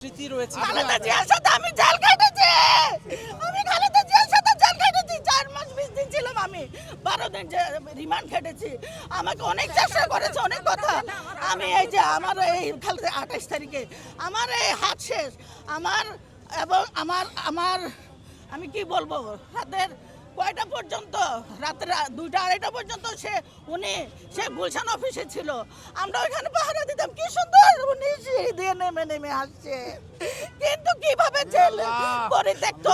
স্মৃতি রয়েছে। খালেদা জিয়ার সাথে আমি জেল কেটেছি। আমি খালেদা জিয়ার সাথে জেল কেটেছি। 4 মাস 20 দিন ছিলাম আমি। 12 দিন রিমান্ড খেটেছি। আমাকে অনেক চেষ্টা করেছে, অনেক কথা। আমি এই যে আমার এই 28 তারিখে আমার এই হাত শেষ। আমার এবং আমার আমি কি বলবো, রাতের কয়টা পর্যন্ত, রাতের 2টা 2:30 পর্যন্ত সে গুলশান অফিসে ছিল। আমরা ওইখানে পাহারা দিতাম। কি সুন্দর উনি সিঁড়ি দিয়ে নেমে আসছে। কিন্তু কিভাবে জেল পরিত্যক্ত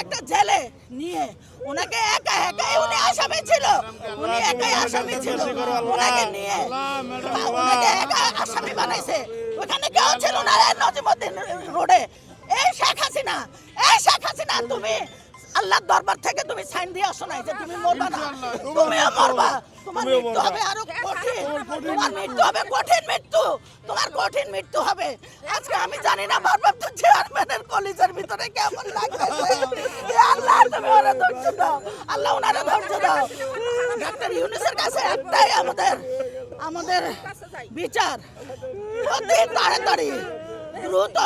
একটা জেলে নিয়ে ওনাকে একাই উনি আসামি ছিল। উনি একাই আসামি ছিল। ওনাকে নিয়ে ওনাকে একা আসামি বানাইছে। ওখানে কেউ ছিল না। নজিমুদ্দিন রোডে এই শেখ হাসিনা তুমি আল্লাহর দরবার থেকে তুমি সাইন দিয়ে আসো নাই যে তুমি মরবা না, তুমিও মরবা। তোমার মৃত্যু হবে আরো কঠিন, তোমার মৃত্যু হবে কঠিন মৃত্যু, তোমার কঠিন মৃত্যু হবে। আজকে আমি জানি না ভারপ্রাপ্ত চেয়ারম্যানের কলিজার ভিতরে কেমন লাগতেছে। আল্লাহ তুমি ওরা ধৈর্য দাও, আল্লাহ ওনারা ধৈর্য দাও। ডাক্তার ইউনূসের কাছে একটাই আমাদের বিচার, অতি তাড়াতাড়ি দ্রুত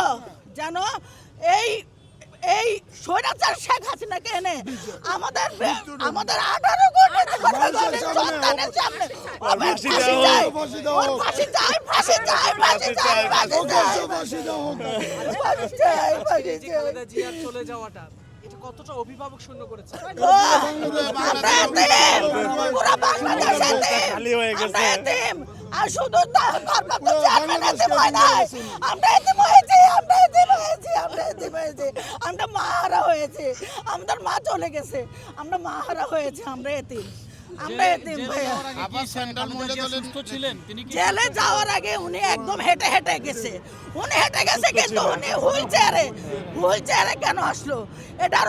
যেন এই স্বৈরাচার শেখ হাসিনাকে এনে আমাদের 18 কোটি সন্তানের সামনে চলে যাওয়াটা এটা কতটা অভিভাবক শূন্য করেছে? আর শুধু ভারপ্রাপ্ত চেয়ারম্যান এতিম হয় নাই, আমরা এতিম হয়েছি, আমরা মাহারা হয়েছি, আমাদের মা চলে গেছে, আমরা মাহারা হয়েছে, আমরা এতিম ভাইয়া। জেলে যাওয়ার আগে উনি একদম হেঁটে গেছে, কিন্তু উনি হুইল চেয়ারে কেন আসলো? এটার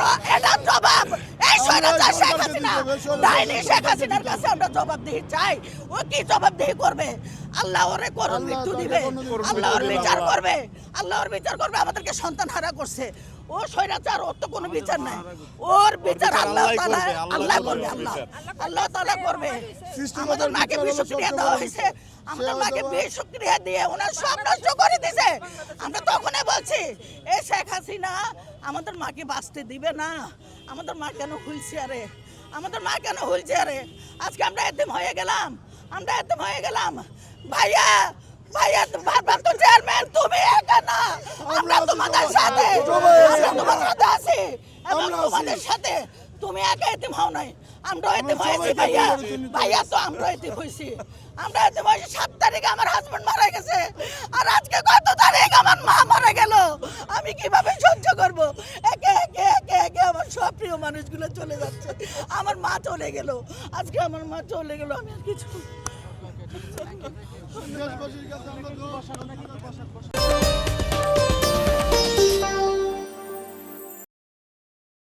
জবাব এই স্বৈরাচার শেখ হাসিনা, ডাইনি শেখ হাসিনার কাছে আমরা জবাবদিহি চাই। ও কি জবাবদিহি করবে? আল্লাহ ওরে করুণ মৃত্যু দিবে, আল্লাহর বিচার করবে, আমাদেরকে সন্তান হারা করছে। ও স্বৈরাচার, ওর তো কোনো বিচার নাই, ওর বিচার আল্লাহ তাআলা করবে। আমাদের মাকে বিষক্রিয়া দেওয়া হয়েছে, আমাদের মাকে বিষক্রিয়া দিয়ে ওনার সব নষ্ট করে দিয়েছে। আমরা তখনই বলছি এই শেখ হাসিনা আমাদের মাকে বাঁচতে দিবে না। আমাদের মা কেন হুইল চেয়ারে? আজকে আমরা এতিম হয়ে গেলাম। ভাইয়া ভারপ্রাপ্ত চেয়ারম্যান, তুমি একা না, আমরা তোমাদের সাথে আছি এবং তোমাদের সাথে। তুমি একা এতিম হও নাই, আমরা এতিম হয়েছি ভাইয়া তো আমরা এতিম হয়েছি। 7 তারিখে আমার হাজবেন্ড মারা গেছে, আর আজকে কত তারিখ আমার মা মারা গেল। আমি কিভাবে সহ্য করবো? একে আমার সব প্রিয় মানুষগুলো চলে যাচ্ছে। আমার মা চলে গেল, আজকে আমার মা চলে গেল, আমি আর কিছু